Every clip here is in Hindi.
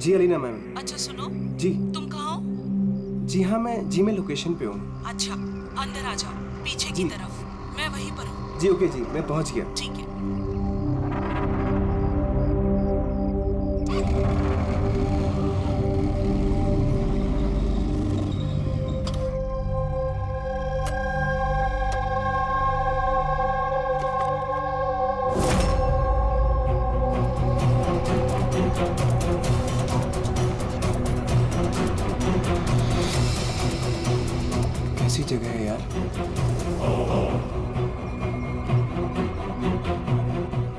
जी अलीना मैम। अच्छा सुनो, जी तुम कहाँ हो? जी हाँ, मैं लोकेशन पे हूँ। अच्छा, अंदर आ जाओ, पीछे की जी। तरफ। मैं वहीं पर हूँ। जी ओके जी, मैं पहुँच गया। ठीक है। कैसी जगह है यार।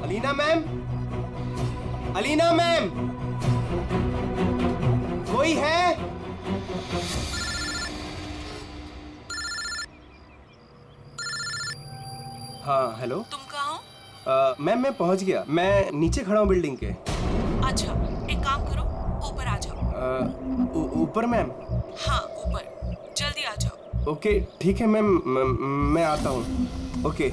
अलीना मैम, अलीना मैम, कोई है? हाँ हेलो। तुम कहाँ हो? मैम मैं पहुँच गया, मैं नीचे खड़ा हूँ बिल्डिंग के। अच्छा, एक काम करो, ऊपर आ जाओ। ऊपर मैम? हाँ ऊपर, जल्दी आ जाओ। ओके ठीक है मैम, मैं आता हूँ। ओके।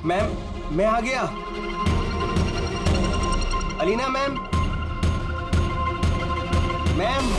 मैम मैं आ गया। Alina ma'am, ma'am.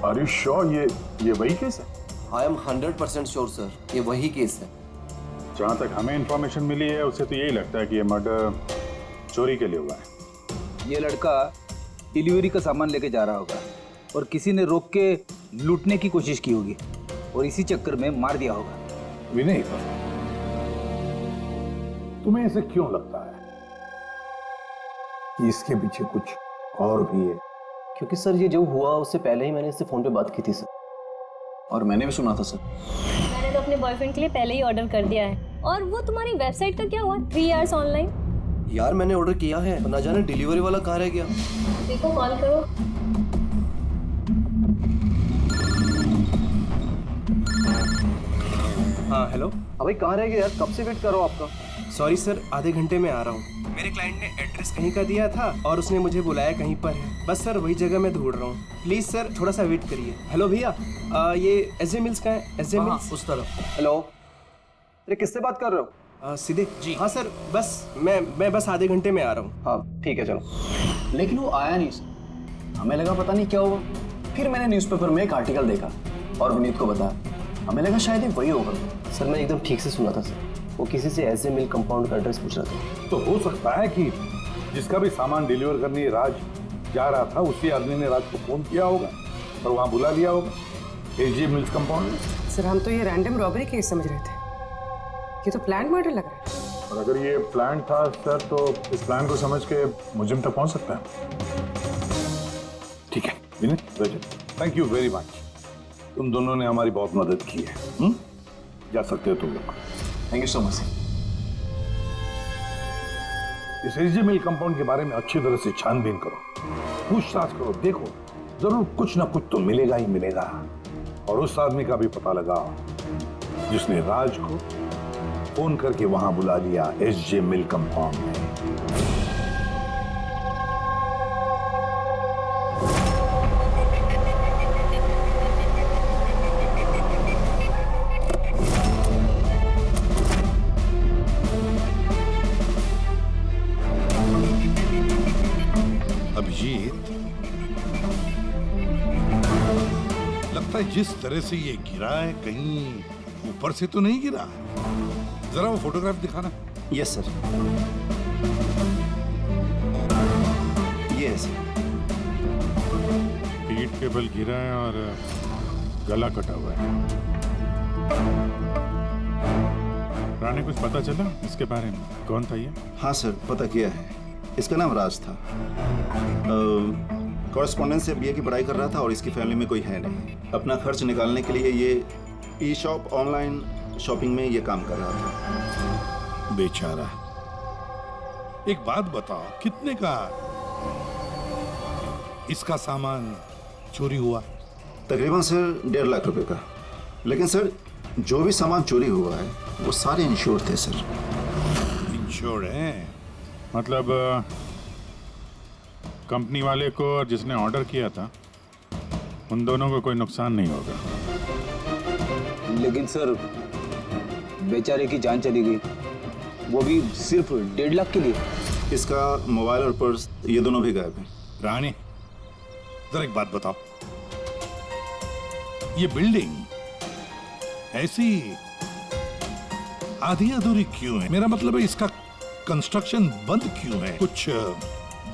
Are you sure ये वही केस है? आई एम 100% श्योर सर, ये वही केस है। जहाँ तक हमें इंफॉर्मेशन मिली है उससे तो यही लगता है कि ये मर्डर चोरी के लिए हुआ है। ये लड़का डिलीवरी का सामान लेके जा रहा होगा और किसी ने रोक के लूटने की कोशिश की होगी और इसी चक्कर में मार दिया होगा। विनय, तुम्हें ऐसे क्यों लगता है कि इसके पीछे कुछ और भी है? क्योंकि सर ये जो हुआ उससे पहले ही मैंने इससे फोन पे बात की थी सर, और मैंने भी सुना था सर। मैंने तो अपने बॉयफ्रेंड के लिए पहले ही ऑर्डर कर दिया है। और वो तुम्हारी वेबसाइट का क्या हुआ? 3 आवर्स ऑनलाइन। यार मैंने ऑर्डर किया है, ना जाने डिलीवरी वाला कहाँ रह गया। देखो कॉल करो। हाँ हेलो। भाई कहाँ रह गया यार, कब से वेट कर रहा हूँ आपका। सॉरी सर, आधे घंटे में आ रहा हूँ। मेरे क्लाइंट ने एड्रेस कहीं का दिया था और उसने मुझे बुलाया कहीं पर है। बस सर वही जगह मैं ढूंढ रहा हूँ। प्लीज सर थोड़ा सा वेट करिए। हेलो भैया, ये एसजे मिल्स का है? एसजे मिल्स उस तरफ। हेलो, अरे किससे बात कर रहे हो? सीधे जी। हाँ सर, बस मैं बस आधे घंटे में आ रहा हूँ। हाँ ठीक है चलो। लेकिन वो आया नहीं सर, हमें लगा पता नहीं क्या हुआ। फिर मैंने न्यूज़पेपर में एक आर्टिकल देखा और विनीत को बताया, हमें लगा शायद ये वही होगा। सर मैं एकदम ठीक से सुना था सर, वो किसी से एसजे मिल कंपाउंड का एड्रेस पूछ रहा था। तो हो सकता है कि जिसका भी सामान डिलीवर करने राज जा रहा था उसी आदमी ने राज को फोन किया होगा और वहां बुला लिया होगा एसजे मिल्स कंपाउंड में। सर हम तो ये रैंडम रॉबरी केस समझ रहे थे, ये तो प्लान मर्डर लग रहा है। और अगर ये प्लान था सर तो इस प्लान को समझ के मुजरिम तक पहुंच सकता है। ठीक है विनीत, रजत, थैंक यू वेरी मच। तुम दोनों ने हमारी बहुत मदद की है। जा सकते हो तुम लोग। Thank you so much. इस एसजे मिल कंपाउंड के बारे में अच्छी तरह से छानबीन करो, पूछताछ करो, देखो जरूर कुछ ना कुछ तो मिलेगा ही मिलेगा। और उस आदमी का भी पता लगाओ जिसने राज को फोन करके वहां बुला लिया एसजे मिल कंपाउंड में। अभिजीत, लगता है जिस तरह से ये गिरा है कहीं ऊपर से तो नहीं गिरा। जरा वो फोटोग्राफ दिखाना। यस सर, ये है सर। पीठ के बल गिरा है और गला कटा हुआ है। रानी, कुछ पता चला इसके बारे में? कौन था ये? हाँ सर, पता किया है। इसका नाम राज था। कॉरेस्पॉन्डेंस से बीए की पढ़ाई कर रहा था और इसकी फैमिली में कोई है नहीं। अपना खर्च निकालने के लिए ये ई शॉप, ऑनलाइन शॉपिंग में ये काम कर रहा था। बेचारा। एक बात बताओ, कितने का इसका सामान चोरी हुआ? तकरीबन सर 1.5 लाख रुपए का। लेकिन सर, जो भी सामान चोरी हुआ है वो सारे इंश्योर्ड थे सर। इंश्योर्ड है? मतलब कंपनी वाले को और जिसने ऑर्डर किया था, उन दोनों को कोई नुकसान नहीं होगा। लेकिन सर, बेचारे की जान चली गई, वो भी सिर्फ 1.5 लाख के लिए। इसका मोबाइल और पर्स, ये दोनों भी गायब हैं। रानी, जरा एक बात बताओ, ये बिल्डिंग ऐसी आधी अधूरी क्यों है? मेरा मतलब है इसका कंस्ट्रक्शन बंद क्यों है? कुछ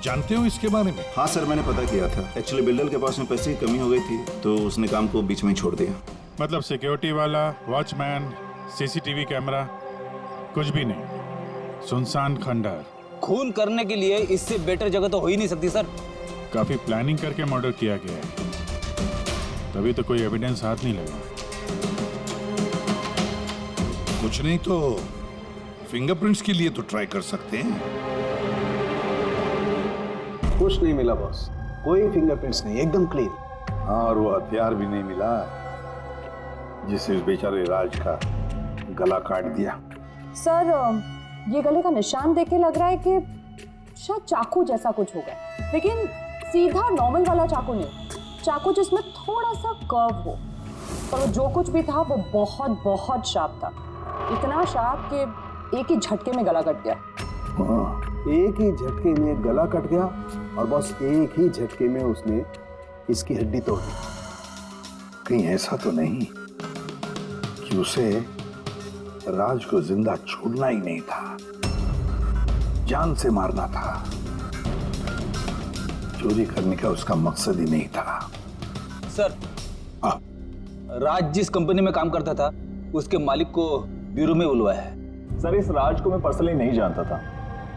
जानते हो इसके बारे में? हाँ सर, मैंने पता किया था। एक्चुअली बिल्डर के पास में पैसे की कमी हो गई थी तो उसने काम को बीच में ही छोड़ दिया। मतलब सिक्योरिटी वाला, वॉचमैन, सीसीटीवी कैमरा, कुछ भी नहीं, सुनसान खंडहर। खून करने के लिए इससे बेटर जगह तो हो ही नहीं सकती सर। काफी प्लानिंग करके मर्डर किया गया है, तभी तो कोई एविडेंस हाथ नहीं लगा। कुछ नहीं तो फिंगरप्रिंट्स के लिए तो ट्राई कर सकते हैं। कुछ नहीं मिला बॉस, कोई फिंगरप्रिंट्स नहीं, एकदम क्लीन। हाँ, और वो हथियार भी नहीं मिला जिससे उस बेचारे राज का गला काट दिया। सर, ये गले का निशान देख के लग रहा है कि शायद चाकू जैसा कुछ होगा, लेकिन सीधा नॉर्मल वाला चाकू नहीं, चाकू जिसमें थोड़ा सा कर्व हो। और जो कुछ भी था वो बहुत बहुत शार्प था, इतना शार्प कि एक ही झटके में गला कट गया। हाँ, एक ही झटके में गला कट गया और बस एक ही झटके में उसने इसकी हड्डी तोड़ दी। कहीं ऐसा तो नहीं कि उसे राज को जिंदा छोड़ना ही नहीं था, जान से मारना था। चोरी करने का उसका मकसद ही नहीं था। सर, हाँ, राज जिस कंपनी में काम करता था उसके मालिक को ब्यूरो में बुलवाया है। सर, इस राज को मैं पर्सनली नहीं जानता था,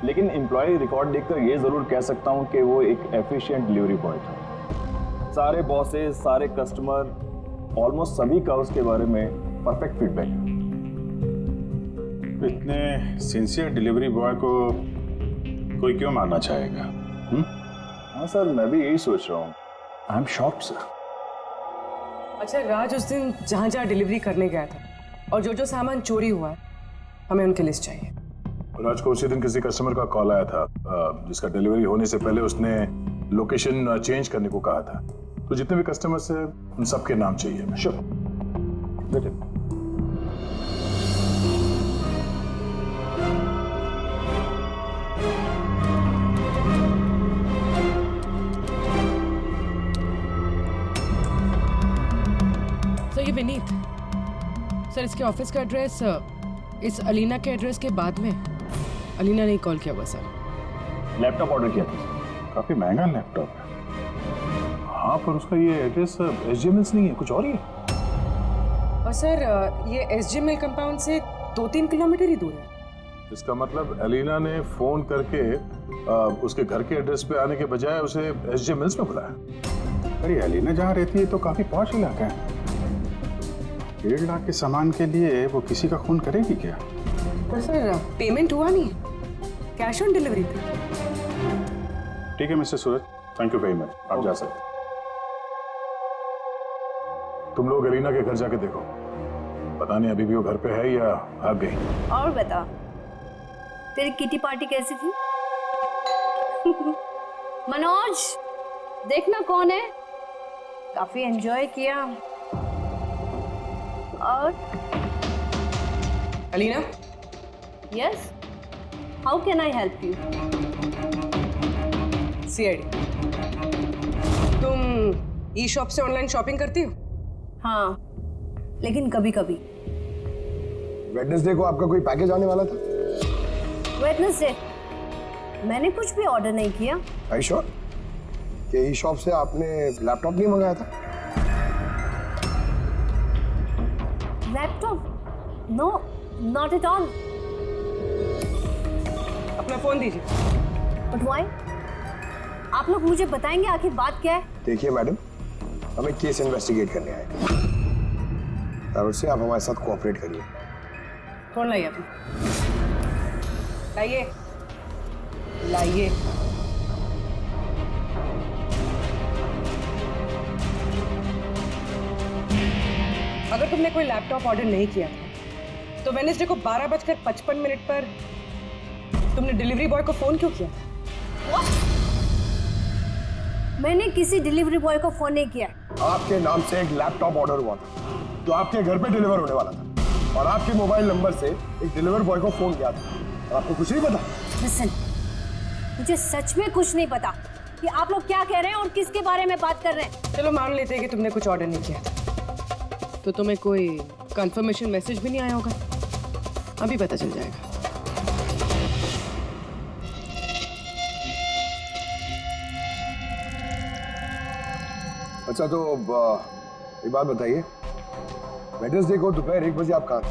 लेकिन एम्प्लॉय रिकॉर्ड देखकर ये जरूर कह सकता हूँ कि वो एक एफिशिएंट डिलीवरी बॉय था। सारे बॉसेस, सारे कस्टमर, ऑलमोस्ट सभी का उसके बारे में परफेक्ट फीडबैक है। इतने सिंसियर डिलीवरी बॉय को कोई क्यों मारना चाहेगा? हाँ सर, मैं भी यही सोच रहा हूँ। I am shocked sir. अच्छा, राज उस दिन जहाँ जहाँ डिलीवरी करने गया था और जो जो सामान चोरी हुआ है, हमें उनकी लिस्ट चाहिए। राज को उसी दिन किसी कस्टमर का कॉल आया था जिसका डिलीवरी होने से पहले उसने लोकेशन चेंज करने को कहा था। तो जितने भी कस्टमर्स हैं उन सबके नाम चाहिए हमें। श्योर, बेटे। सर, ये विनीत सर, इसके ऑफिस का एड्रेस इस अलीना के एड्रेस के बाद में। अलीना ने कॉल किया हुआ सर। लैपटॉप ऑर्डर किया था। काफी महंगा लैपटॉप है। हाँ, पर उसका ये एड्रेस SG Mills नहीं है, कुछ और ही है। और सर, ये SG Mill कंपाउंड से 2-3 किलोमीटर ही दूर है। इसका मतलब एलिना ने फोन करके उसके घर के एड्रेस पे आने के बजाय उसे SG Mills में बुलाया। अरे एलिना जहाँ रहती है तो काफी पॉश इलाका है। 1.5 लाख के सामान के लिए वो किसी का खून करेगी क्या? पर सर, पेमेंट हुआ नहीं, कैश ऑन डिलीवरी थी। ठीक है mister Suraj, thank you very much. आप जा सकते। तुम लोग एलिना के घर जाके देखो, पता नहीं अभी भी वो घर पे है या भाग गई। और बता, तेरी किटी पार्टी कैसी थी? मनोज, देखना कौन है, काफी एंजॉय किया। और Alina, yes, how can I help you? CID. तुम ई शॉप से ऑनलाइन शॉपिंग करती हो? हाँ, लेकिन कभी कभी। वेडनेसडे को आपका कोई पैकेज आने वाला था? वेडनेसडे मैंने कुछ भी ऑर्डर नहीं किया। Are you sure? कि ई शॉप से आपने लैपटॉप नहीं मंगाया था? Laptop? No, not at all. अपना फोन दीजिए। But why? आप लोग मुझे बताएंगे आखिर बात क्या है? देखिए मैडम, हमें केस इन्वेस्टिगेट करने आए और उससे आप हमारे साथ कोऑपरेट करिए। फोन लाइए अपना। लाइए, लाइए। अगर तुमने कोई लैपटॉप ऑर्डर नहीं किया था तो वेडनेसडे को 12:55 पर तुमने डिलीवरी बॉय को फोन क्यों किया था? मैंने किसी डिलीवरी बॉय को फोन नहीं किया। आपके नाम से एक लैपटॉप ऑर्डर हुआ था जो आपके घर पे डिलीवर होने वाला था और आपके मोबाइल नंबर से एक डिलीवर बॉय को फोन किया था और आपको कुछ नहीं पता? लिसन, मुझे सच में कुछ नहीं पता कि आप लोग क्या कह रहे हैं और किसके बारे में बात कर रहे हैं। चलो मान लेते हैं कि तुमने कुछ ऑर्डर नहीं किया था, तो तुम्हें कोई कंफर्मेशन मैसेज भी नहीं आया होगा। अभी पता चल जाएगा। अच्छा, तो एक बात बताइए, वेडनेसडे को दोपहर 1 बजे आप कहाँ थे?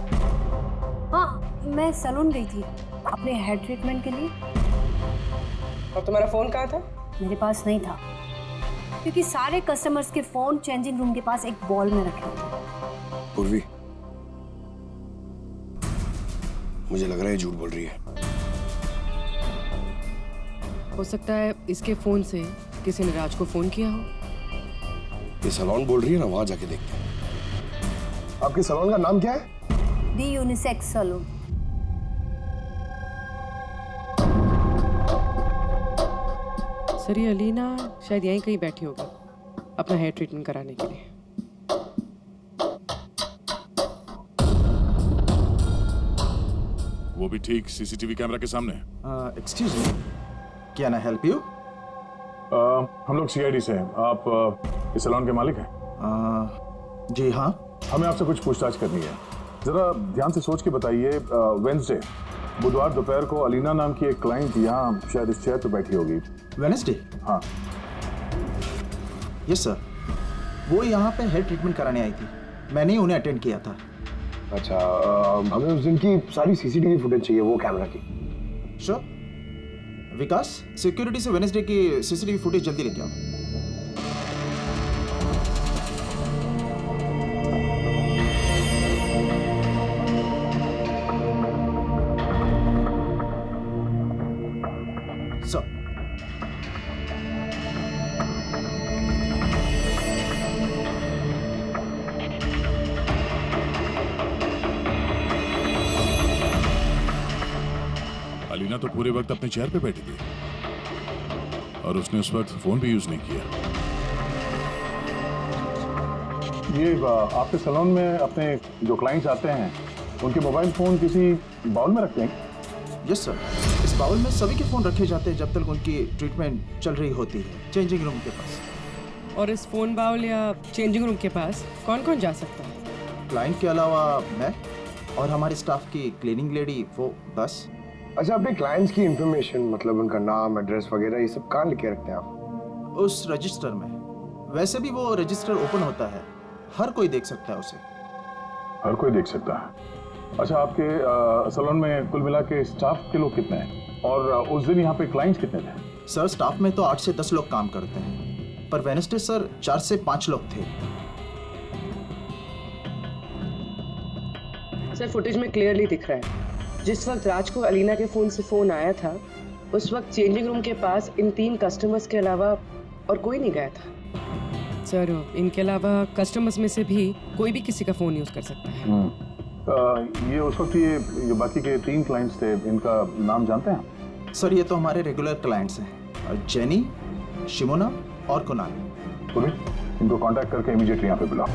हाँ, मैं सैलून गई थी अपने हेयर ट्रीटमेंट के लिए। और तुम्हारा फोन कहाँ था? मेरे पास नहीं था क्योंकि सारे कस्टमर्स के फोन चेंजिंग रूम के पास एक बॉल में रखे थे। पूर्वी, मुझे लग रहा है झूठ बोल रही है। हो सकता है इसके फोन से किसी ने राज को फोन किया हो। ये सैलून बोल रही है ना, वहां जाके देखते हैं। आपके सैलून का नाम क्या है? दी यूनिसेक्स सैलून। सर, ये अलीना शायद यहीं कहीं बैठी होगी अपना हेयर ट्रीटमेंट कराने के लिए। वो भी ठीक सीसीटीवी कैमरा के सामने। Excuse me, can I help you? हम लोग सीआईडी से हैं। आप इस सैलून के मालिक हैं? जी हाँ। हमें आपसे कुछ पूछताछ करनी है। जरा ध्यान से सोच के बताइए, वेडनेसडे बुधवार दोपहर को अलीना नाम की एक क्लाइंट यहाँ शायद इस चेयर पे बैठी होगी। वेडनेसडे? हाँ। यस सर, वो यहाँ पे हेयर ट्रीटमेंट कराने आई थी, मैंने ही उन्हें अटेंड किया था। अच्छा, हमें उस दिन की सारी सीसीटीवी फुटेज चाहिए, वो कैमरा की। श्योर। विकास, सिक्योरिटी से वेडनेसडे की सीसीटीवी फुटेज जल्दी लेके आओ। सर, अलीना तो पूरे वक्त अपने चेयर पे बैठी थी और उसने उस वक्त फोन भी यूज नहीं किया। ये आपके सैलून में अपने जो क्लाइंट्स आते हैं उनके मोबाइल फोन किसी बाउल में रखते हैं? यस सर, इस बाउल में सभी के फोन रखे जाते हैं जब तक उनकी ट्रीटमेंट चल रही होती है, चेंजिंग रूम के पास। और इस फोन बाउल या चेंजिंग रूम के पास कौन कौन जा सकता है? क्लाइंट के अलावा मैं और हमारे स्टाफ की क्लीनिंग लेडी, वो बस। अच्छा, अपने क्लाइंट्स की इंफॉर्मेशन, मतलब उनका नाम, एड्रेस वगैरह, ये सब कहाँ लिखे रखते हैं आप? उस रजिस्टर में। वैसे भी वो रजिस्टर ओपन होता है, हर कोई देख सकता है उसे। हर कोई देख सकता है? अच्छा, आपके सैलून में कुल मिला के स्टाफ के लोग कितने हैं और उस दिन यहाँ पे क्लाइंट्स कितने थे? सर, स्टाफ में तो 8 से 10 लोग काम करते हैं, पर वेडनेसडे सर 4 से 5 लोग थे। सर, फुटेज में क्लियरली दिख रहा है जिस वक्त राज को अलीना के फोन से फोन आया था उस वक्त चेंजिंग रूम के पास इन 3 कस्टमर्स के अलावा और कोई नहीं गया था। सर, इनके अलावा कस्टमर्स में से भी कोई भी किसी का फोन यूज कर सकता है। ये उस वक्त ये बाकी के 3 क्लाइंट्स थे, इनका नाम जानते हैं? सर, ये तो हमारे रेगुलर क्लाइंट्स हैं, जेनी, शिमोना और कुणाल। पुलिस इनको कांटेक्ट करके इमीडिएटली यहाँ पे बुलाओ।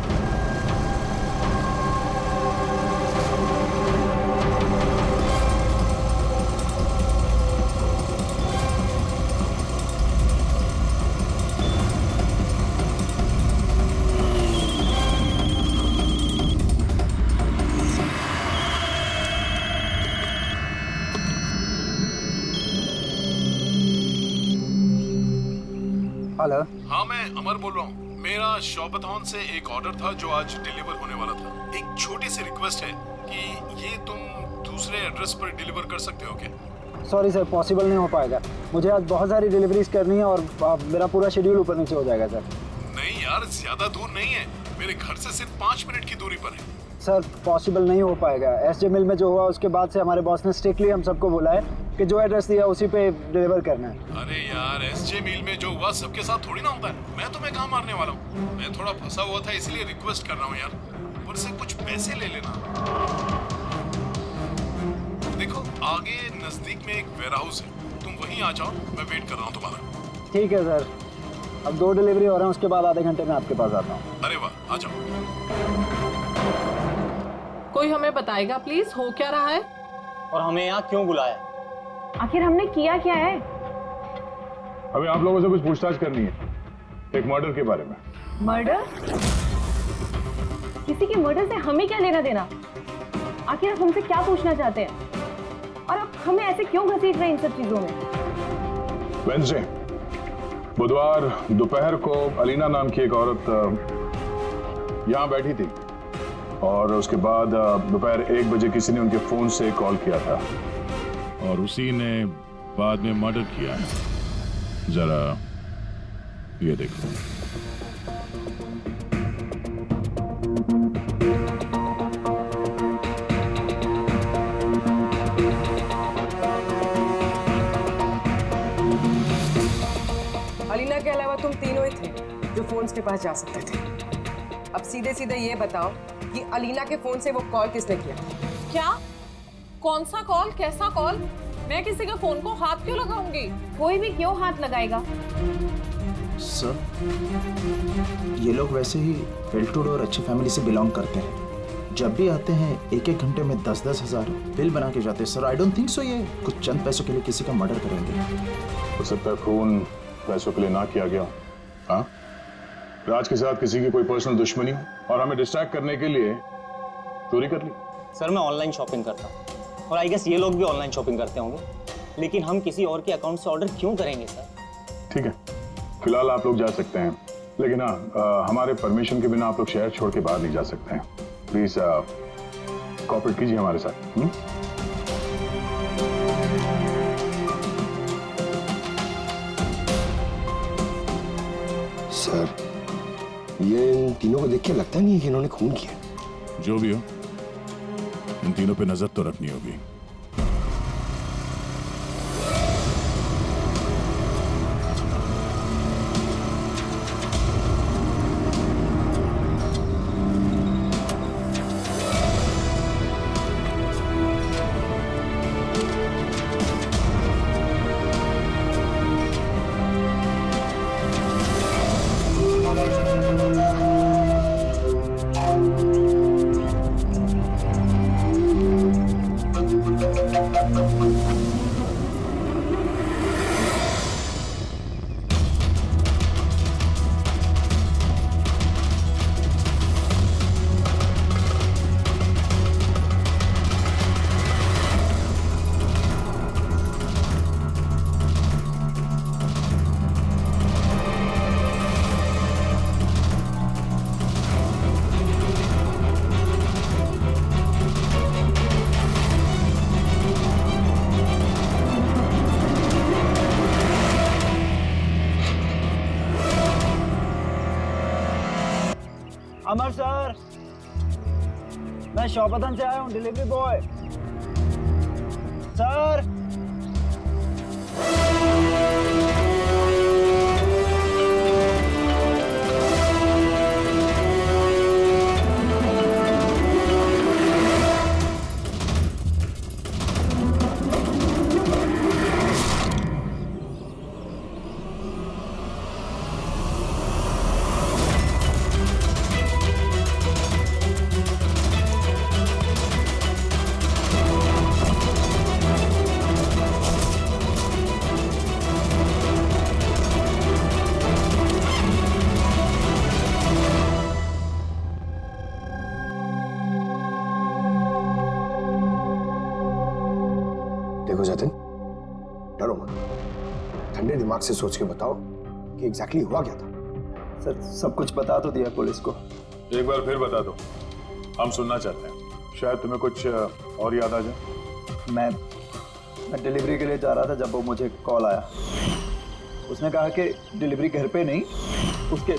हेलो। हाँ, मैं अमर बोल रहा हूँ। मेरा शॉपथॉन से एक ऑर्डर था जो आज डिलीवर होने वाला था। एक छोटी सी रिक्वेस्ट है कि ये तुम दूसरे एड्रेस पर डिलीवर कर सकते हो क्या? सॉरी सर, पॉसिबल नहीं हो पाएगा। मुझे आज बहुत सारी डिलीवरीज करनी है और मेरा पूरा शेड्यूल ऊपर नीचे हो जाएगा सर। नहीं यार, ज्यादा दूर नहीं है, मेरे घर से सिर्फ 5 मिनट की दूरी पर है। सर पॉसिबल नहीं हो पाएगा। एसजे मिल में जो हुआ उसके बाद से हमारे बॉस ने स्ट्रिक्टली हम सबको बोला है कि जो एड्रेस दिया उसी पे डिलीवर करना है। अरे यार, एसजे मिल में जो हुआ सबके साथ थोड़ी ना होता है। मैं तुम्हें कहाँ मारने वाला हूँ, मैं थोड़ा फंसा हुआ था इसलिए रिक्वेस्ट कर रहा हूँ यार, ऊपर से कुछ पैसे ले लेना। देखो आगे नजदीक में एक वेयरहाउस है, तुम वहीं आ जाओ, मैं वेट कर रहा हूँ तुम्हारा। ठीक है सर, अब 2 डिलीवरी हो रहे हैं, उसके बाद आधे घंटे में आपके पास आता हूँ। अरे वाह, आ जाओ। कोई हमें बताएगा प्लीज, हो क्या रहा है और हमें यहाँ क्यों बुलाया? आखिर हमने किया क्या है? हमें आप लोगों से कुछ पूछताछ करनी है, एक मर्डर के बारे में। मर्डर? किसी के मर्डर से हमें क्या लेना देना? आखिर आप हमसे क्या पूछना चाहते हैं और आप हमें ऐसे क्यों घसीट रहे हैं इन सब चीजों में? वेडनेसडे, बुधवार दोपहर को अलीना नाम की एक औरत यहाँ बैठी थी और उसके बाद दोपहर 1 बजे किसी ने उनके फोन से कॉल किया था और उसी ने बाद में मर्डर किया है। जरा ये देखो। अलीना के अलावा तुम तीनों ही थे जो फोन्स के पास जा सकते थे। अब सीधे सीधे ये बताओ कि अलीना के फोन से वो कॉल किसने किया? क्या? कौन सा कॉल, कैसा कॉल? मैं किसी के फोन को हाथ क्यों लगाऊंगी? कोई भी क्यों हाथ लगाएगा? सर, ये लोग वैसे ही वेल टू डू और अच्छी फैमिली से बिलोंग करते हैं। जब भी आते हैं 1-1 घंटे में 10-10 हज़ार बिल बना के जाते हैं। Sir I don't think so ये कुछ चंद पैसों के लिए किसी का मर्डर करेंगे। हो सकता है खून पैसों के लिए ना किया गया। हाँ, राज के साथ किसी की कोई पर्सनल दुश्मनी हो और हमें डिस्ट्रैक्ट करने के लिए चोरी कर ली। सर मैं ऑनलाइन शॉपिंग करता हूँ और आई गेस ये लोग भी ऑनलाइन शॉपिंग करते होंगे, लेकिन हम किसी और के अकाउंट से ऑर्डर क्यों करेंगे सर? ठीक है, फिलहाल आप लोग जा सकते हैं, लेकिन हाँ हमारे परमिशन के बिना आप लोग शहर छोड़ के बाहर नहीं जा सकते हैं। प्लीज कोऑपरेट कीजिए हमारे साथ। सर, ये इन तीनों को देख के लगता नहीं है कि इन्होंने खून किया। जो भी हो, इन तीनों पे नजर तो रखनी होगी। अमर सर, मैं शॉपथन से आया हूँ, डिलीवरी बॉय। सर देखो जतिन, डरो मत, ठंडे दिमाग से सोच के बताओ कि एग्जैक्टली हुआ क्या था। सर सब कुछ बता तो दिया पुलिस को। एक बार फिर बता दो, हम सुनना चाहते हैं। शायद तुम्हें कुछ और याद आ जाए। मैं डिलीवरी के लिए जा रहा था जब वो मुझे कॉल आया। उसने कहा कि डिलीवरी घर पे नहीं, उसके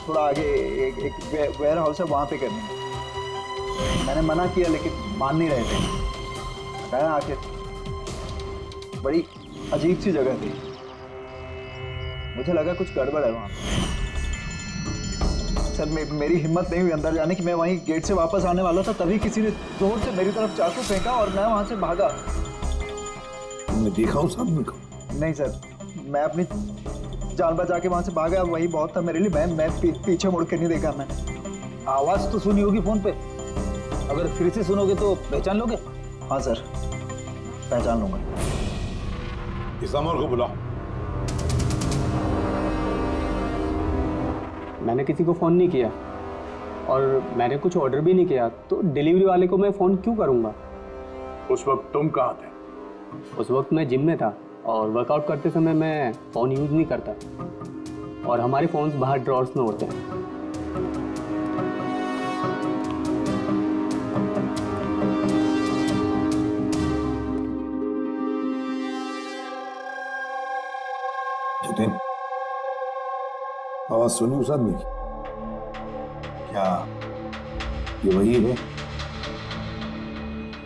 थोड़ा आगे एक वेयर हाउस है, वहाँ पे करनी है। मैंने मना किया लेकिन मान नहीं रहे थे। बताया आखिर बड़ी अजीब सी जगह थी, मुझे लगा कुछ गड़बड़ है वहाँ। सर मेरी हिम्मत नहीं हुई अंदर जाने की। मैं वहीं गेट से वापस आने वाला था, तभी किसी ने जोर से मेरी तरफ चाकू फेंका और मैं वहाँ से भागा। तुमने देखा उस आदमी को? नहीं सर, मैं अपनी जान बचा के वहाँ से भागा, वही बहुत था मेरे लिए। मैं पीछे मुड़ के नहीं देखा। मैं आवाज तो सुनी होगी फोन पे, अगर फिर से सुनोगे तो पहचान लोगे? हाँ सर, पहचान लूंगा। इस अमर को बुलाओ। मैंने किसी को फ़ोन नहीं किया और मैंने कुछ ऑर्डर भी नहीं किया, तो डिलीवरी वाले को मैं फ़ोन क्यों करूँगा? उस वक्त तुम कहाँ थे? उस वक्त मैं जिम में था और वर्कआउट करते समय मैं फ़ोन यूज़ नहीं करता और हमारे फ़ोन्स बाहर ड्रॉर्स में होते हैं। जितिन, आवाज सुनी उस आदमी की? क्या ये वही है?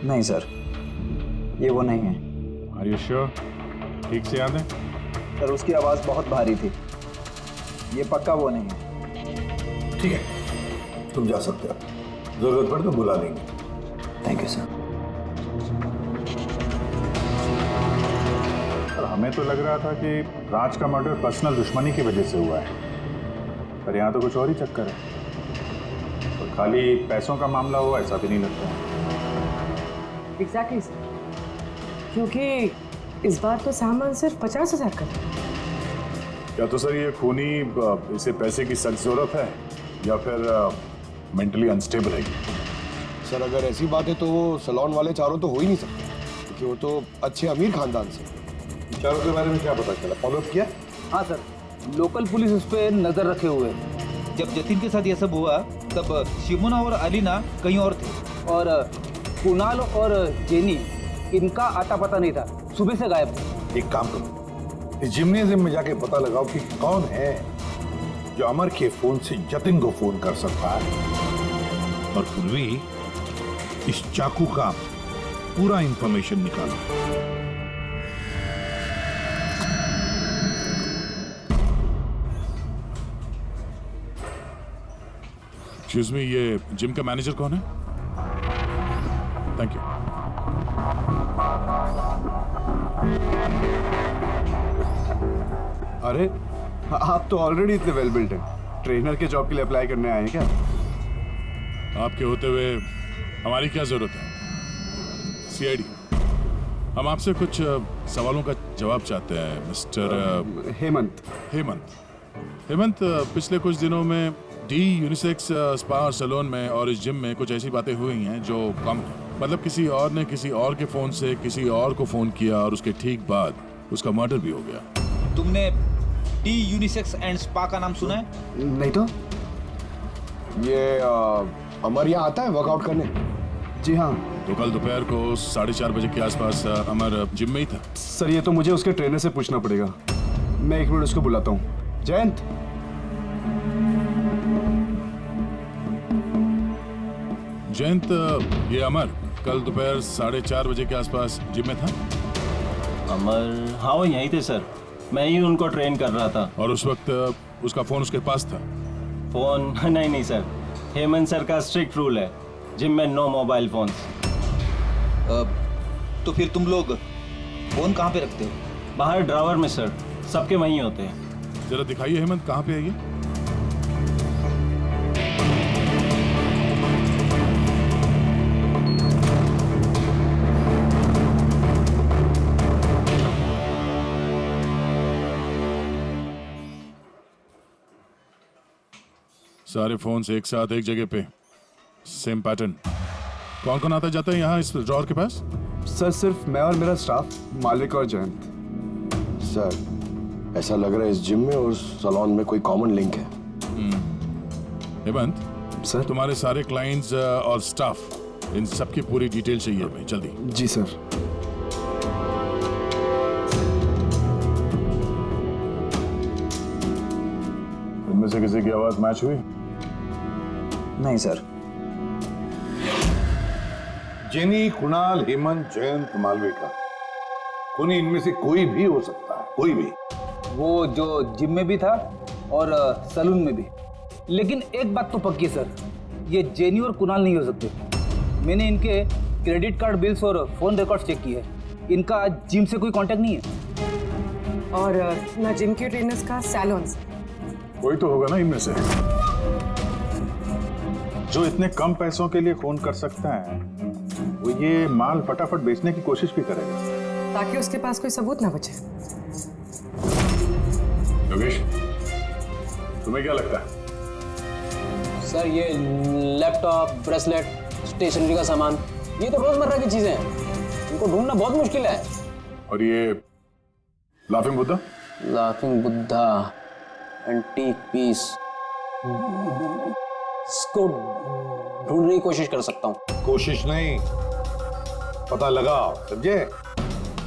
नहीं सर, ये वो नहीं है। Are you sure? ठीक से याद है? सर उसकी आवाज बहुत भारी थी, ये पक्का वो नहीं है। ठीक है, तुम जा सकते हो, जरूरत पड़े तो बुला लेंगे। Thank you sir. हमें तो लग रहा था कि राज का मर्डर पर्सनल दुश्मनी की वजह से हुआ है, पर यहाँ तो कुछ और ही चक्कर है। और खाली पैसों का मामला हुआ ऐसा भी नहीं लगता। एग्जैक्टली सर, क्योंकि इस बार तो सामान सिर्फ 50,000 का था। या तो सर ये खूनी इसे पैसे की सख्त जरूरत है या फिर मेंटली अनस्टेबल है। सर अगर ऐसी बात है तो वो सैलून वाले चारों तो हो ही नहीं सकते, क्योंकि वो तो अच्छे अमीर खानदान से। चारों के बारे में क्या पता चला? फॉलो अप किया? हाँ सर, लोकल पुलिस उस पर नजर रखे हुए। जब जतिन के साथ ये सब हुआ तब शिमोना और अलीना कहीं और थे और कुणाल और जेनी, इनका आता पता नहीं था, सुबह से गायब थे। एक काम करो, इस जिम्नेजियम में जाके पता लगाओ कि कौन है जो अमर के फोन से जतिन को फोन कर सकता है, और फिर भी इस चाकू का पूरा इंफॉर्मेशन निकालो। एक्सक्यूज मी, ये जिम का मैनेजर कौन है? Thank you. अरे आप तो ऑलरेडी इतने वेल बिल्ट हैं, ट्रेनर के जॉब के लिए अप्लाई करने आए हैं क्या? आपके होते हुए हमारी क्या जरूरत है? सीआईडी, हम आपसे कुछ सवालों का जवाब चाहते हैं मिस्टर हेमंत। हेमंत, पिछले कुछ दिनों में डी यूनिसेक्स स्पा और सैलून में और इस जिम में कुछ ऐसी बातें हुई हैं जो कम है। मतलब किसी और ने किसी और के फोन से किसी और को फोन किया और उसके ठीक बाद उसका मर्डर भी हो गया। तुमने डी यूनिसेक्स एंड स्पा का नाम सुना है? नहीं तो। ये अमर यहाँ आता है वर्कआउट करने? जी हाँ। तो कल दोपहर को 4:30 बजे के आसपास अमर जिम में ही था। सर ये तो मुझे उसके ट्रेनर से पूछना पड़ेगा, मैं 1 मिनट उसको बुलाता हूँ। जयंत, ये अमर कल दोपहर 4:30 बजे के आसपास जिम में था? अमर, हाँ वो यहीं थे सर, मैं ही उनको ट्रेन कर रहा था। और उस वक्त उसका फोन उसके पास था? फोन नहीं सर, हेमंत सर का स्ट्रिक्ट रूल है, जिम में नो मोबाइल फोन्स। तो फिर तुम लोग फोन कहाँ पे रखते हो? बाहर ड्रावर में सर, सबके वहीं होते हैं। जरा दिखाइए हेमंत, कहाँ पे है ये? सारे फोन्स एक साथ एक जगह पे, सेम पैटर्न। कौन कौन आता जाता है यहाँ इस ड्रॉअर के पास? सर सिर्फ मैं और मेरा स्टाफ, मालिक और जयंत। सर ऐसा लग रहा है इस जिम में और सैलून में कोई कॉमन लिंक है। हेमंत सर, तुम्हारे सारे क्लाइंट्स और स्टाफ, इन सब की पूरी डिटेल चाहिए हमें, जल्दी। जी सर। इनमें से किसी की आवाज मैच हुई? नहीं सर। जेनी, कुणाल, हेमंत, जयंत, मालविका, कोई इनमें से कोई भी हो सकता है, कोई भी। वो जो जिम में भी था और सलून में भी। लेकिन एक बात तो पक्की है सर, ये जेनी और कुणाल नहीं हो सकते। मैंने इनके क्रेडिट कार्ड बिल्स और फोन रिकॉर्ड्स चेक किए हैं, इनका जिम से कोई कांटेक्ट नहीं है। और ना जिम के ट्रेनर्स का सैलून से। कोई तो होगा ना इनमें से जो इतने कम पैसों के लिए फोन कर सकता है, वो ये माल फटाफट बेचने की कोशिश भी करेगा ताकि उसके पास कोई सबूत ना बचे। योगेश, तुम्हें क्या लगता है? सर ये लैपटॉप, ब्रेसलेट, स्टेशनरी का सामान, ये तो रोजमर्रा की चीजें हैं, इनको ढूंढना बहुत मुश्किल है। और ये laughing Buddha? Laughing Buddha, antique piece, इसको ढूंढने की कोशिश कर सकता हूँ। कोशिश नहीं, पता लगाओ, समझे?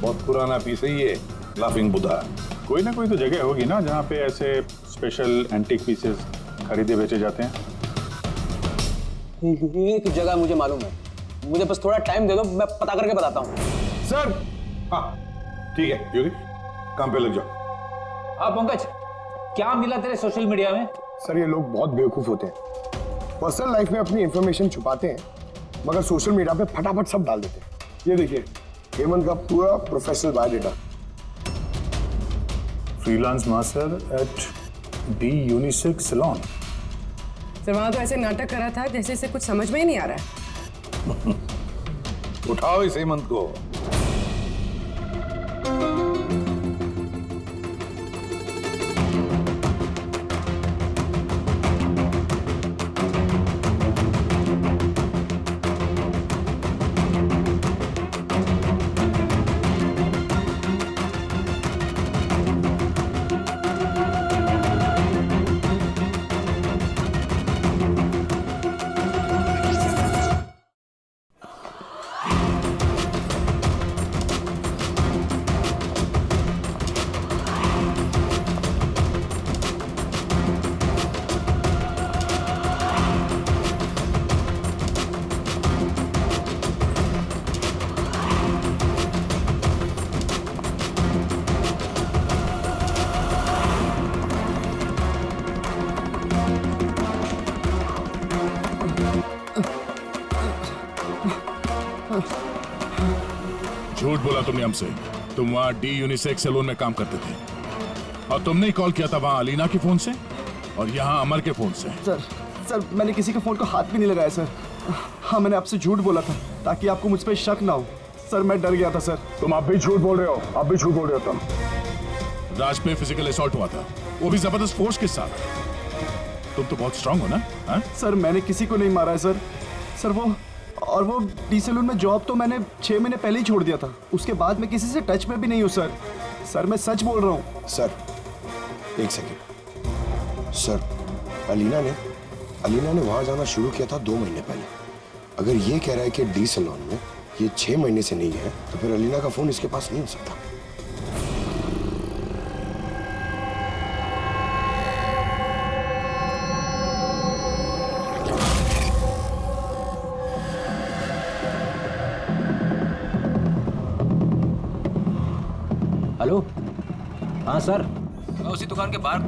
बहुत पुराना पीस है ये लाफिंग बुद्धा। कोई ना कोई तो जगह होगी ना जहाँ पे ऐसे स्पेशल एंटीक पीसेस खरीदे बेचे जाते हैं। एक जगह मुझे मालूम है, मुझे बस थोड़ा टाइम दे दो, मैं पता करके बताता हूँ। सर, हाँ ठीक है योगेश, काम पे लग जाओ। हाँ पंकज, क्या मिला तेरे सोशल मीडिया में? सर ये लोग बहुत बेवकूफ होते हैं, पर्सनल लाइफ में अपनी इंफॉर्मेशन छुपाते हैं मगर सोशल मीडिया पे फटाफट सब डाल देते हैं। ये देखिए हेमंत का पूरा professional biodata. Freelance master at the unisex salon. Sir वहां तो ऐसे नाटक कर रहा था जैसे इसे कुछ समझ में ही नहीं आ रहा है। उठाओ इस हेमंत को। झूठ बोला तुमने हमसे। तुम वहाँ डी यूनिसेक्स सैलून में काम करते थे और तुमने ही कॉल किया था वहाँ अलीना के फोन से और यहाँ अमर के फोन से। सर मैंने किसी के फोन को हाथ भी नहीं लगाया सर। हाँ मैंने आपसे झूठ बोला था ताकि आपको मुझ पर शक ना हो। सर मैं डर गया था सर। तुम आप भी झूठ बोल रहे हो, आप भी झूठ बोल रहे हो। तुम राज पे फिजिकल असॉल्ट हुआ था, वो भी जबरदस्त फोर्स के साथ। तुम तो बहुत स्ट्रांग हो ना? हा? सर मैंने किसी को नहीं मारा है सर। सर वो डी सैलून में जॉब तो मैंने 6 महीने पहले ही छोड़ दिया था। उसके बाद मैं किसी से टच में भी नहीं हूँ सर। सर मैं सच बोल रहा हूँ। सर एक सेकेंड सर, अलीना ने वहां जाना शुरू किया था 2 महीने पहले। अगर ये कह रहा है कि डी सैलून में ये 6 महीने से नहीं है तो फिर अलीना का फोन इसके पास नहीं हो सकता। हेलो, हाँ सर, मैं उसी दुकान के बाहर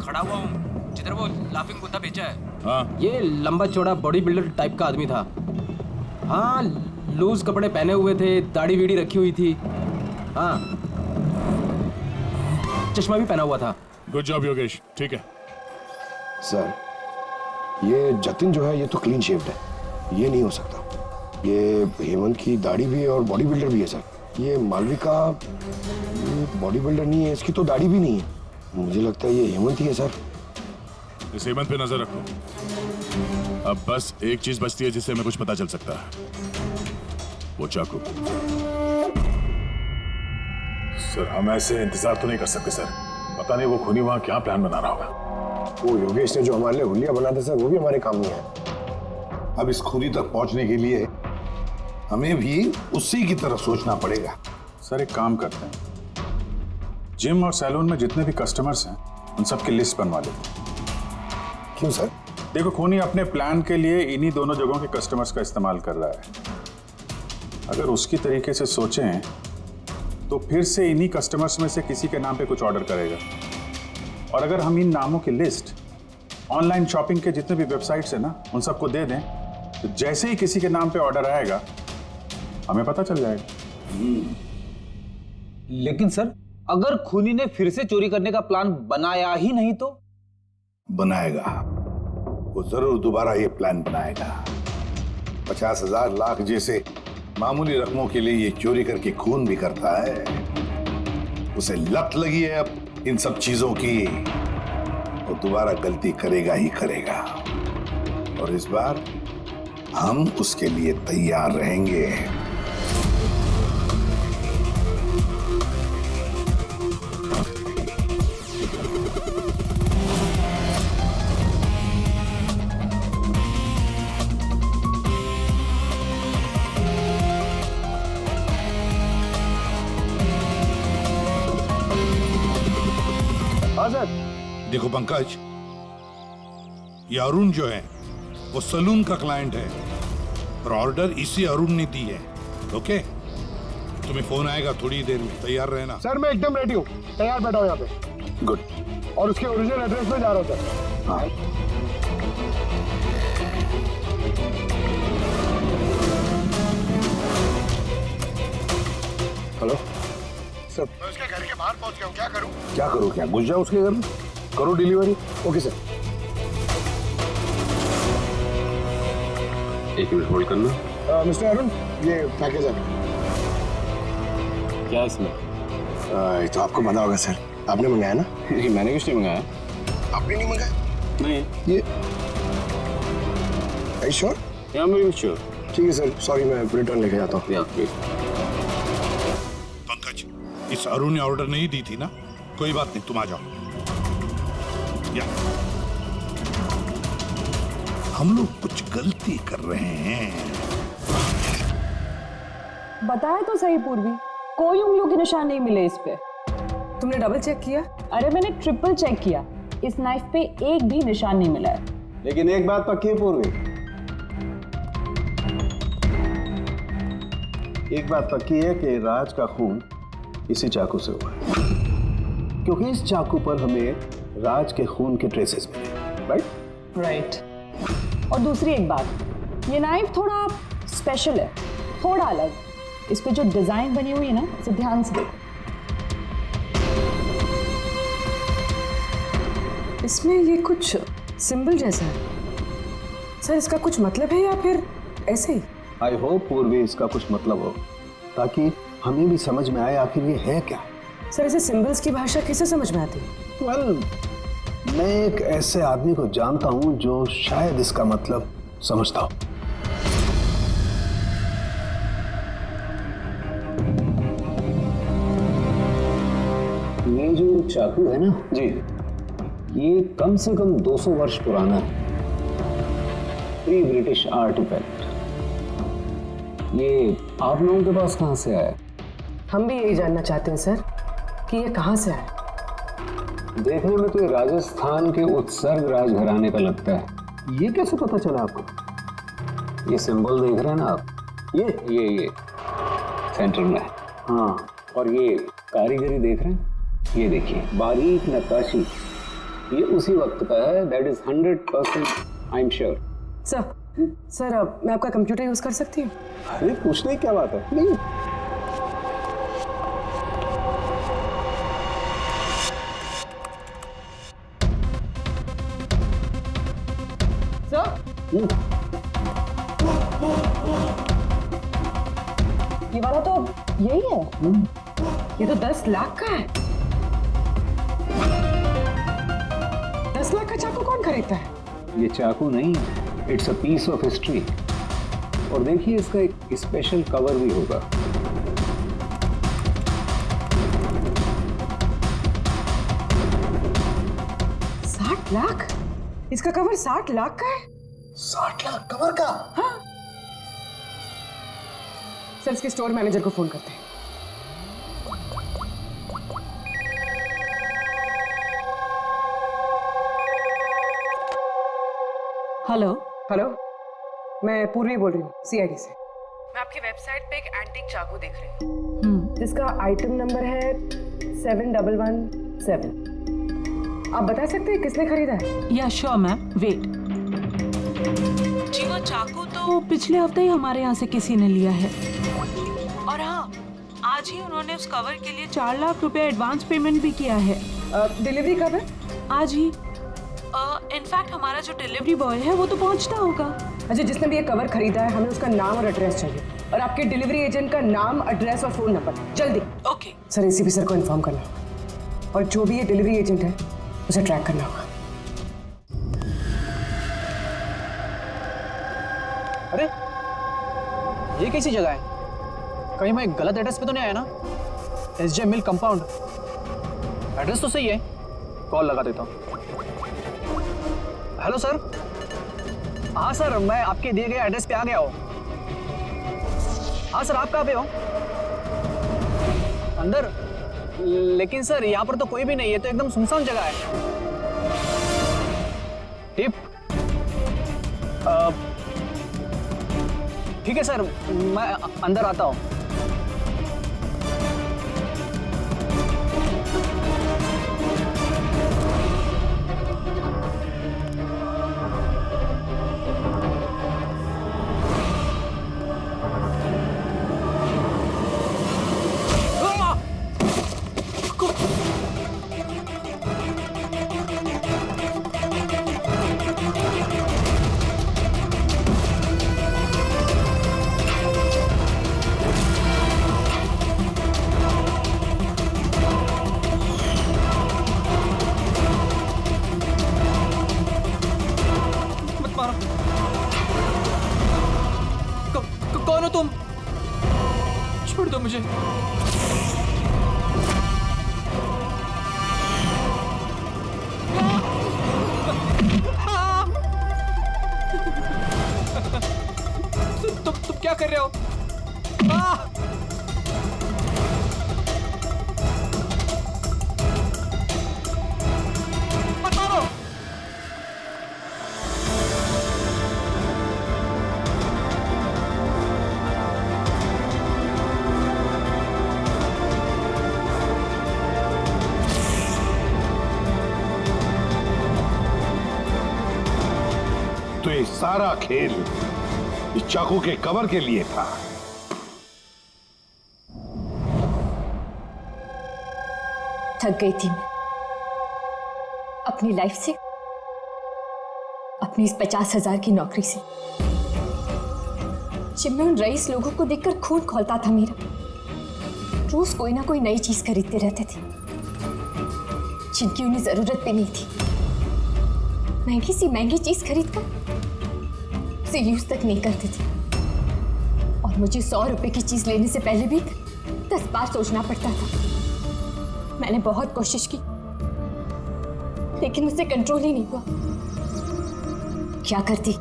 खड़ा हुआ हूँ जिधर वो लाफिंग बुद्धा बेचा है। हाँ। ये लंबा चौड़ा बॉडी बिल्डर टाइप का आदमी था। हाँ, लूज कपड़े पहने हुए थे, दाढ़ी वीड़ी रखी हुई थी। हाँ, चश्मा भी पहना हुआ था। गुड जॉब योगेश, ठीक है। सर ये जतिन जो है ये तो क्लीन शेव्ड है, ये नहीं हो सकता। ये हेमंत की दाढ़ी भी है और बॉडी बिल्डर भी है सर। ये मालविका बॉडी बिल्डर नहीं है, इसकी तो दाढ़ी भी नहीं है। मुझे लगता है ये हेमंत ही है सर। इस हेमंत पे नजर रखो। अब बस एक चीज बचती है जिससे हमें कुछ पता चल सकता है, वो चाकू। सर हम ऐसे इंतजार तो नहीं कर सकते सर। पता नहीं वो खूनी वहां क्या प्लान बना रहा होगा। वो योगेश ने जो हमारे लिए हुलिया बना था सर, वो भी हमारे काम नहीं है। अब इस खूनी तक पहुंचने के लिए हमें भी उसी की तरह सोचना पड़ेगा। सर एक काम करते हैं, जिम और सैलून में जितने भी कस्टमर्स हैं उन सबकी लिस्ट बनवा लेते हैं। क्यों सर? देखो खूनी अपने प्लान के लिए इन्हीं दोनों जगहों के कस्टमर्स का इस्तेमाल कर रहा है। अगर उसकी तरीके से सोचें तो फिर से इन्हीं कस्टमर्स में से किसी के नाम पे कुछ ऑर्डर करेगा। और अगर हम इन नामों की लिस्ट ऑनलाइन शॉपिंग के जितने भी वेबसाइट्स हैं ना, उन सबको दे दें, तो जैसे ही किसी के नाम पे ऑर्डर आएगा हमें पता चल जाएगा। लेकिन सर, अगर खूनी ने फिर से चोरी करने का प्लान बनाया ही नहीं तो? बनाएगा, वो जरूर दोबारा ये प्लान बनाएगा। 50,000 लाख जैसे मामूली रकमों के लिए ये चोरी करके खून भी करता है। उसे लत लगी है अब इन सब चीजों की, वो दोबारा गलती करेगा ही करेगा। और इस बार हम उसके लिए तैयार रहेंगे। देखो पंकज, ये अरुण जो है वो सलून का क्लाइंट है और ऑर्डर इसी अरुण ने दी है। ओके, तुम्हें फोन आएगा थोड़ी देर में, तैयार रहना। सर मैं एकदम रेडी हूँ, तैयार बैठा हूँ यहाँ पे। गुड। और उसके ओरिजिनल एड्रेस पे जा रहा हूँ सर। हाँ। हेलो सर, मैं उसके घर के बाहर पहुँच गया हूँ, क्या करूँ? क्या करो? क्या घुस जाओ उसके घर में, करो डिलीवरी। Okay sir. एक मिनट होल्ड करना। मिस्टर अरुण, ये पैकेज है। क्या इसमें? ये तो आपको पता होगा सर, आपने मंगाया ना? नहीं, मैंने कुछ नहीं मंगाया। आपने नहीं मंगाया? नहीं। ये श्योर? या मैं श्योर। ठीक है सर, सॉरी मैं रिटर्न लेके जाता हूँ। प्लीज। पंकज, इस अरुण ने ऑर्डर नहीं दी थी ना? कोई बात नहीं, तुम आ जाओ। या हम लोग कुछ गलती कर रहे हैं। बताया तो सही पूर्वी, कोई उंगलियों के निशान नहीं मिले इस पे। तुमने डबल चेक किया? अरे मैंने ट्रिपल चेक किया, इस नाइफ पे एक भी निशान नहीं मिला है। लेकिन एक बात पक्की है पूर्वी, एक बात पक्की है कि राज का खून इसी चाकू से हुआ है, क्योंकि इस चाकू पर हमें राज के खून के ट्रेसेस मिले। राइट? राइट। और दूसरी एक बात, ये नाइफ थोड़ा स्पेशल है, थोड़ा अलग। इस पे जो डिजाइन बनी हुई है ना, इसे ध्यान से देखो। इसमें ये कुछ सिंबल जैसा है सर, इसका कुछ मतलब है या फिर ऐसे ही? आई होप पूर्वी इसका कुछ मतलब हो, ताकि हमें भी समझ में आए आखिर ये है क्या। सर ऐसे सिंबल्स की भाषा किसे समझ में आती है? वेल, मैं एक ऐसे आदमी को जानता हूं जो शायद इसका मतलब समझता हो। ये जो चाकू है ना जी, ये कम से कम 200 वर्ष पुराना है, प्री ब्रिटिश आर्टिफैक्ट। ये आप लोगों के पास कहां से आया? हम भी यही जानना चाहते हैं सर कि ये कहां से आया। देखने में तो ये राजस्थान के उत्सर्ग राजघराने का लगता है। ये कैसे पता चला आपको? ये सिंबल देख रहे हैं ना आप, ये सेंटर में है। हाँ, और ये कारीगरी देख रहे हैं, ये देखिए बारीक नक्काशी, ये उसी वक्त का है। That is 100% I am sure. Sir अब मैं आपका कंप्यूटर यूज कर सकती हूँ? अरे पूछने की क्या बात है, नहीं। ये वाला तो यही है। ये तो 10 लाख का है। 10 लाख का चाकू कौन खरीदता है? ये चाकू नहीं, it's a piece of history. और देखिए इसका एक स्पेशल कवर भी होगा। लाख? इसका कवर 60 लाख का है? 60 लाख कवर का? हाँ। सर इसके स्टोर मैनेजर को फोन करते हैं। हेलो हेलो, मैं पूर्वी बोल रही हूँ सीआईडी से। मैं आपकी वेबसाइट पे एक एंटीक चाकू देख रही हूँ जिसका आइटम नंबर है 7117। आप बता सकते हैं किसने खरीदा है? या श्योर मैम, वेट। जी वो चाकू तो पिछले हफ्ते ही हमारे यहाँ से किसी ने लिया है। और हाँ, आज ही उन्होंने उस कवर के लिए 4 लाख रुपए एडवांस पेमेंट भी किया है। डिलीवरी कब है? आज ही। इनफैक्ट हमारा जो डिलीवरी बॉय है वो तो पहुंचता होगा। अच्छा, जिसने भी ये कवर खरीदा है हमें उसका नाम और एड्रेस चाहिए, और आपके डिलीवरी एजेंट का नाम, एड्रेस और फोन नंबर, जल्दी। ओके सर, एसीपी सर को इन्फॉर्म करना, और जो भी ये डिलीवरी एजेंट है उसे ट्रैक करना होगा। अरे ये कैसी जगह है? कहीं मैं गलत एड्रेस पे तो नहीं आया ना? SJ मिल कंपाउंड, एड्रेस तो सही है। कॉल लगा देता हूँ। Hello sir. हाँ सर, मैं आपके दिए गए एड्रेस पे आ गया हूँ। हाँ सर, आप कहाँ पे हो? अंदर? लेकिन सर यहाँ पर तो कोई भी नहीं है, तो एकदम सुनसान जगह है। टिप? ठीक है सर, मैं अंदर आता हूँ। कौन हो तुम? छोड़ दो मुझे। तुम क्या कर रहे हो? मत मारो। तो ये सारा खेल इस चाकू के कवर के लिए था। थक गई थी मैं अपनी लाइफ से, अपनी इस 50,000 की नौकरी से। जब मैं उन रईस लोगों को देखकर खून खौलता था मेरा, रोज कोई ना कोई नई चीज खरीदते रहते थे जिनकी उन्हें जरूरत भी नहीं थी। महंगी सी महंगी चीज खरीदकर उसे यूज तक नहीं करते थे, और मुझे 100 रुपए की चीज लेने से पहले भी 10 बार सोचना पड़ता था। मैंने बहुत कोशिश की लेकिन मुझसे कंट्रोल ही नहीं हुआ। क्या करती?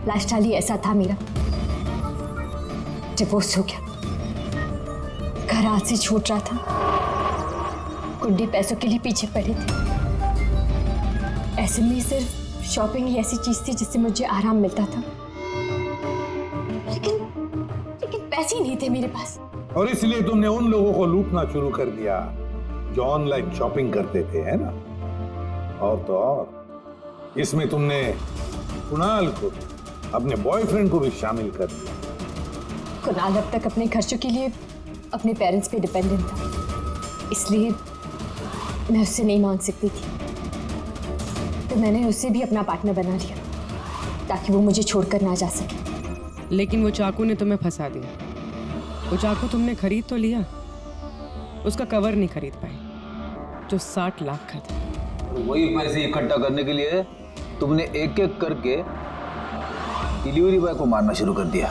लाइफस्टाइल ही ऐसा था मेरा। डिवोर्स हो गया, घर हाथ से छूट रहा था, कुंडी पैसों के लिए पीछे पड़े थे। ऐसे में सिर्फ शॉपिंग ही ऐसी चीज थी जिससे मुझे आराम मिलता था, लेकिन पैसे ही नहीं थे मेरे पास। और इसलिए तुमने उन लोगों को लूटना शुरू कर दिया जो ऑनलाइन शॉपिंग करते थे, है ना? और तो और इसमें तुमने कुणाल को, अपने बॉयफ्रेंड को भी शामिल कर दिया। कुणाल अब तक अपने खर्चों के लिए अपने पेरेंट्स पे डिपेंडेंट था, इसलिए मैं उससे नहीं मांग सकती थी। तो मैंने उसे भी अपना पार्टनर बना लिया ताकि वो मुझे छोड़कर ना जा सके। लेकिन वो चाकू ने तुम्हें फंसा दिया। वो चाकू तुमने खरीद तो लिया, उसका कवर नहीं खरीद पाए जो 60 लाख का था। वही पैसे इकट्ठा करने के लिए तुमने एक एक करके डिलीवरी बॉय को मारना शुरू कर दिया।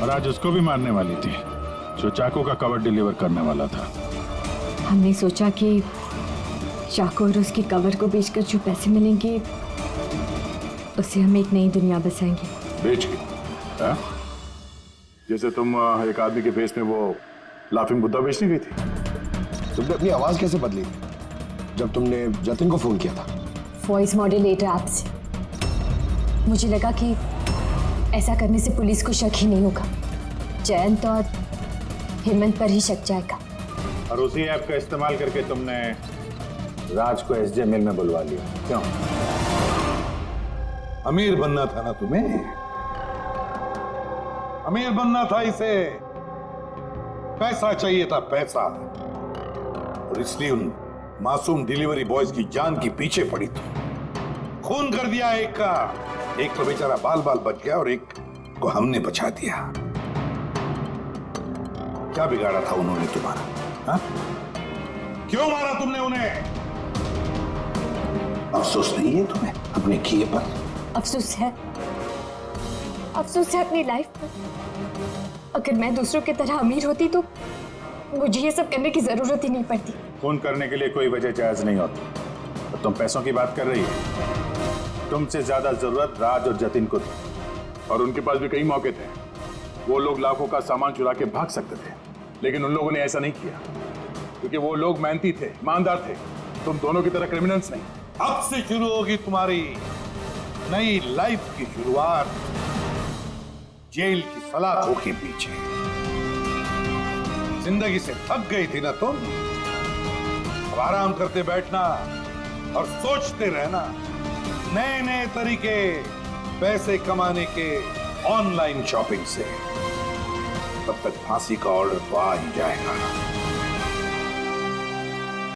और आज उसको भी मारने वाली थी जो चाकू का कवर डिलीवर करने वाला था। हमने सोचा कि चाकू और उसके कवर को बेचकर जो पैसे मिलेंगे उससे हम एक नई दुनिया बसाएंगे। बेच के? हाँ? जैसे तुम एक आदमी के फेस में वो लाफिंग बुद्धा बेचने गई थी। तुमने अपनी आवाज कैसे बदली जब तुमने जतिन को फोन किया था? वॉइस मॉड्यूलेटर ऐप से। मुझे लगा कि ऐसा करने से पुलिस को शक ही नहीं होगा, जयंत और हेमंत पर ही शक जाएगा। और उसी ऐप का इस्तेमाल करके तुमने राज को एसजे मिल में बुलवा लिया, क्यों? अमीर बनना था ना तुम्हें? अमीर बनना था इसे, पैसा चाहिए था, पैसा। और इसलिए उन मासूम डिलीवरी बॉयज की जान की पीछे पड़ी थी। खून कर दिया एक का, एक तो बेचारा बाल बाल बच गया और एक को हमने बचा दिया। क्या बिगाड़ा था उन्होंने तुम्हारा? हा? क्यों मारा तुमने उन्हें? अफसोस नहीं है तुम्हें अपने किए पर? अफसोस है अपनी लाइफ पर। अगर मैं दूसरों की तरह अमीर होती तो मुझे ये सब करने की जरूरत ही नहीं पड़ती। खून करने के लिए कोई वजह जायज नहीं होती। तो तुम पैसों की बात कर रही हो। तुमसे ज्यादा जरूरत राज और जतिन को थी, और उनके पास भी कई मौके थे। वो लोग लाखों का सामान चुरा के भाग सकते थे, लेकिन उन लोगों ने ऐसा नहीं किया क्योंकि वो लोग मेहनती थे, ईमानदार थे। तुम दोनों की तरह क्रिमिनल्स नहीं। अब से शुरू होगी तुम्हारी नई लाइफ की शुरुआत जेल की सलाखों के पीछे। जिंदगी से थक गई थी ना तुम? अब आराम करते बैठना और सोचते रहना नए नए तरीके पैसे कमाने के ऑनलाइन शॉपिंग से। तब तक फांसी का ऑर्डर तो आ ही जाएगा।